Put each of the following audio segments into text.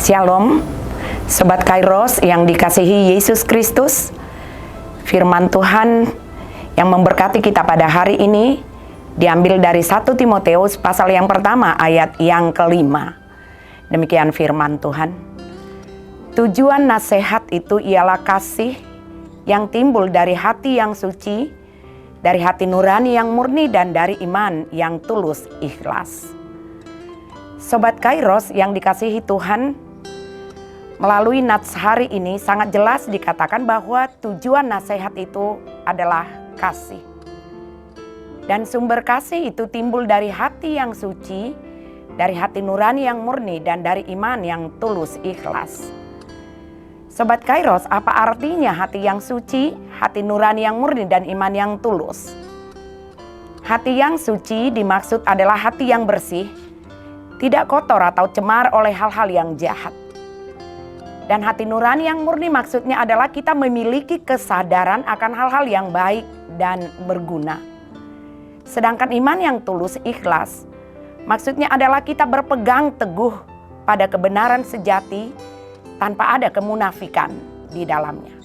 Shalom, Sobat Kairos yang dikasihi Yesus Kristus. Firman Tuhan yang memberkati kita pada hari ini diambil dari 1 Timoteus pasal yang pertama ayat yang kelima. Demikian firman Tuhan. Tujuan nasihat itu ialah kasih yang timbul dari hati yang suci, dari hati nurani yang murni, dan dari iman yang tulus ikhlas. Sobat Kairos yang dikasihi Tuhan, melalui nats hari ini sangat jelas dikatakan bahwa tujuan nasihat itu adalah kasih. Dan sumber kasih itu timbul dari hati yang suci, dari hati nurani yang murni, dan dari iman yang tulus ikhlas. Sobat Kairos, apa artinya hati yang suci, hati nurani yang murni, dan iman yang tulus? Hati yang suci dimaksud adalah hati yang bersih, tidak kotor atau cemar oleh hal-hal yang jahat. Dan hati nurani yang murni maksudnya adalah kita memiliki kesadaran akan hal-hal yang baik dan berguna. Sedangkan iman yang tulus ikhlas maksudnya adalah kita berpegang teguh pada kebenaran sejati tanpa ada kemunafikan di dalamnya.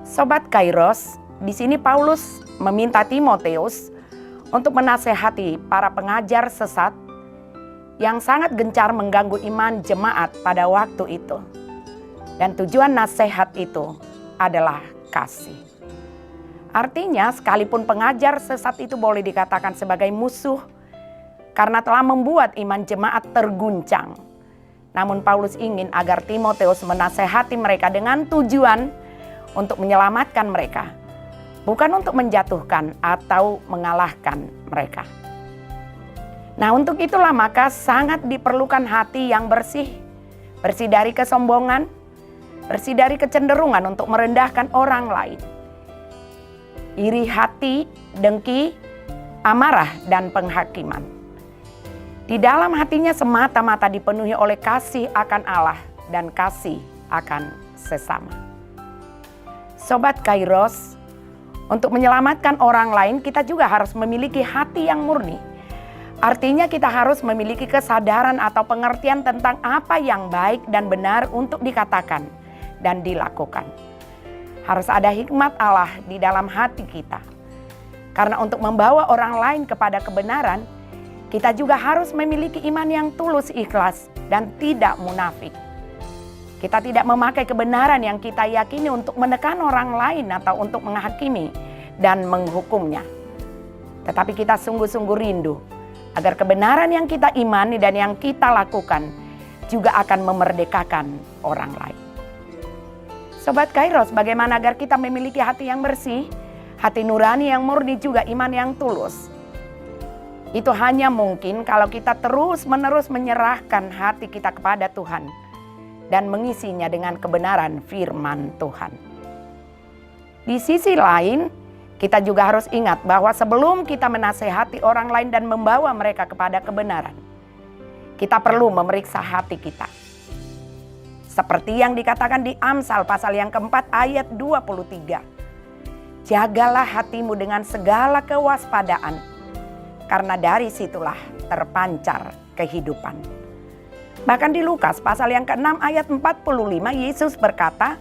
Sobat Kairos, di sini Paulus meminta Timoteus untuk menasehati para pengajar sesat yang sangat gencar mengganggu iman jemaat pada waktu itu. Dan tujuan nasihat itu adalah kasih. Artinya sekalipun pengajar sesat itu boleh dikatakan sebagai musuh karena telah membuat iman jemaat terguncang. Namun Paulus ingin agar Timoteus menasehati mereka dengan tujuan untuk menyelamatkan mereka, bukan untuk menjatuhkan atau mengalahkan mereka. Nah, untuk itulah maka sangat diperlukan hati yang bersih, bersih dari kesombongan, bersih dari kecenderungan untuk merendahkan orang lain. Iri hati, dengki, amarah, dan penghakiman. Di dalam hatinya semata-mata dipenuhi oleh kasih akan Allah dan kasih akan sesama. Sobat Kairos, untuk menyelamatkan orang lain kita juga harus memiliki hati yang murni. Artinya kita harus memiliki kesadaran atau pengertian tentang apa yang baik dan benar untuk dikatakan dan dilakukan. Harus ada hikmat Allah di dalam hati kita. Karena untuk membawa orang lain kepada kebenaran, kita juga harus memiliki iman yang tulus ikhlas dan tidak munafik. Kita tidak memakai kebenaran yang kita yakini untuk menekan orang lain atau untuk menghakimi dan menghukumnya. Tetapi kita sungguh-sungguh rindu agar kebenaran yang kita imani dan yang kita lakukan juga akan memerdekakan orang lain. Sobat Kairos, bagaimana agar kita memiliki hati yang bersih, hati nurani yang murni, juga iman yang tulus? Itu hanya mungkin kalau kita terus-menerus menyerahkan hati kita kepada Tuhan dan mengisinya dengan kebenaran firman Tuhan. Di sisi lain, kita juga harus ingat bahwa sebelum kita menasehati orang lain dan membawa mereka kepada kebenaran, kita perlu memeriksa hati kita. Seperti yang dikatakan di Amsal pasal yang keempat ayat 23. Jagalah hatimu dengan segala kewaspadaan, karena dari situlah terpancar kehidupan. Bahkan di Lukas pasal yang ke-6 ayat 45, Yesus berkata,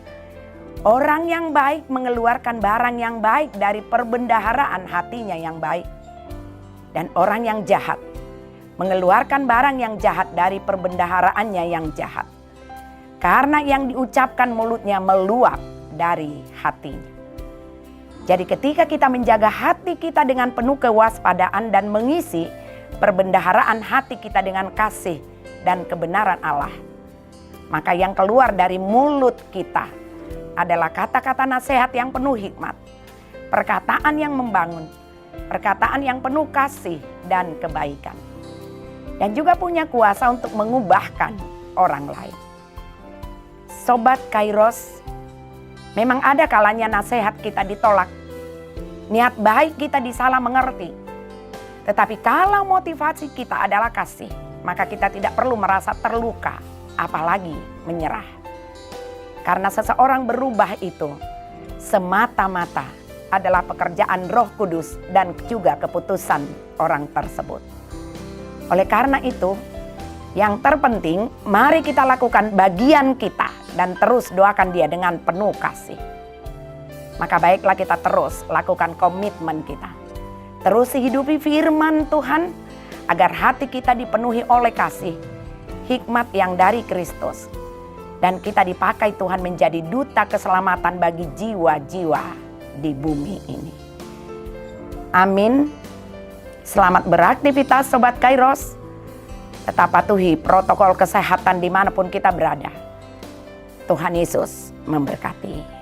orang yang baik mengeluarkan barang yang baik dari perbendaharaan hatinya yang baik. Dan orang yang jahat mengeluarkan barang yang jahat dari perbendaharaannya yang jahat. Karena yang diucapkan mulutnya meluap dari hatinya. Jadi ketika kita menjaga hati kita dengan penuh kewaspadaan dan mengisi perbendaharaan hati kita dengan kasih dan kebenaran Allah, maka yang keluar dari mulut kita adalah kata-kata nasihat yang penuh hikmat, perkataan yang membangun, perkataan yang penuh kasih dan kebaikan, dan juga punya kuasa untuk mengubahkan orang lain. Sobat Kairos, memang ada kalanya nasihat kita ditolak, niat baik kita disalah mengerti. Tetapi kalau motivasi kita adalah kasih, maka kita tidak perlu merasa terluka, apalagi menyerah. Karena seseorang berubah itu semata-mata adalah pekerjaan Roh Kudus dan juga keputusan orang tersebut. Oleh karena itu, Yang terpenting, mari kita lakukan bagian kita dan terus doakan dia dengan penuh kasih. Maka baiklah kita terus lakukan komitmen kita. Terus hidupi firman Tuhan agar hati kita dipenuhi oleh kasih, hikmat yang dari Kristus. Dan kita dipakai Tuhan menjadi duta keselamatan bagi jiwa-jiwa di bumi ini. Amin. Selamat beraktivitas Sobat Kairos. Tetap patuhi protokol kesehatan dimanapun kita berada. Tuhan Yesus memberkati.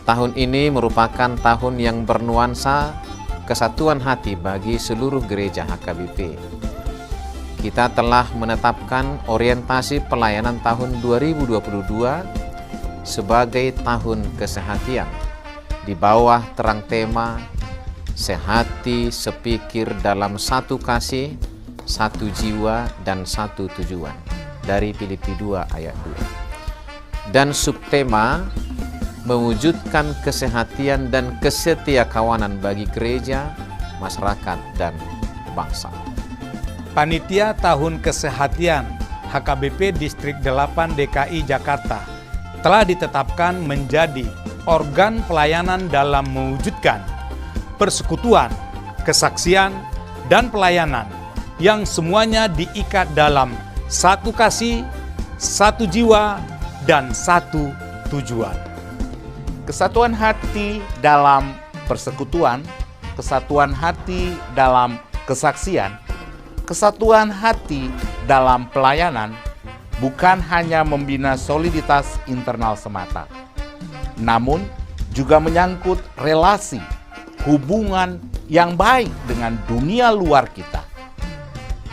Tahun ini merupakan tahun yang bernuansa kesatuan hati bagi seluruh gereja HKBP. Kita telah menetapkan orientasi pelayanan tahun 2022 sebagai tahun kesehatian di bawah terang tema sehati sepikir dalam satu kasih, satu jiwa dan satu tujuan dari Filipi 2 ayat 2. Dan subtema mewujudkan kesehatian dan kesetiakawanan bagi gereja, masyarakat, dan bangsa. Panitia Tahun Kesehatian HKBP Distrik 8 DKI Jakarta telah ditetapkan menjadi organ pelayanan dalam mewujudkan persekutuan, kesaksian, dan pelayanan yang semuanya diikat dalam satu kasih, satu jiwa, dan satu tujuan. Kesatuan hati dalam persekutuan, kesatuan hati dalam kesaksian, kesatuan hati dalam pelayanan bukan hanya membina soliditas internal semata, namun juga menyangkut relasi, hubungan yang baik dengan dunia luar kita.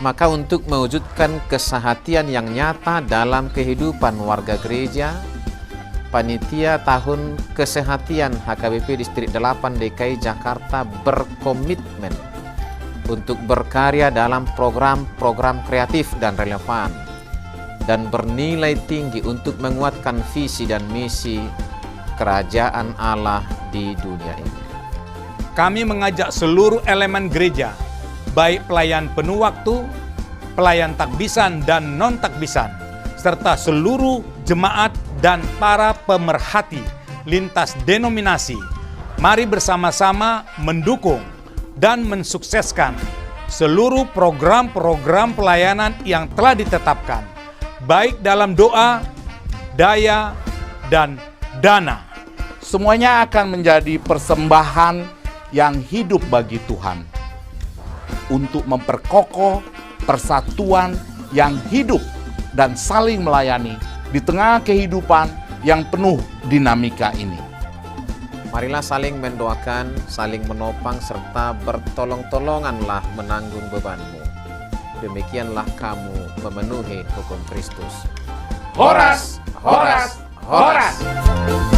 Maka untuk mewujudkan kesehatian yang nyata dalam kehidupan warga gereja, Panitia Tahun Kesehatian HKBP Distrik 8 DKI Jakarta berkomitmen untuk berkarya dalam program-program kreatif dan relevan dan bernilai tinggi untuk menguatkan visi dan misi kerajaan Allah di dunia ini. Kami mengajak seluruh elemen gereja, baik pelayan penuh waktu, pelayan takbisan dan non-takbisan, serta seluruh jemaat dan para pemerhati lintas denominasi, mari bersama-sama mendukung dan mensukseskan seluruh program-program pelayanan yang telah ditetapkan, baik dalam doa, daya, dan dana. Semuanya akan menjadi persembahan yang hidup bagi Tuhan untuk memperkokoh persatuan yang hidup dan saling melayani di tengah kehidupan yang penuh dinamika ini. Marilah saling mendoakan, saling menopang, serta bertolong-tolonganlah menanggung bebanmu. Demikianlah kamu memenuhi hukum Kristus. Horas, horas, horas!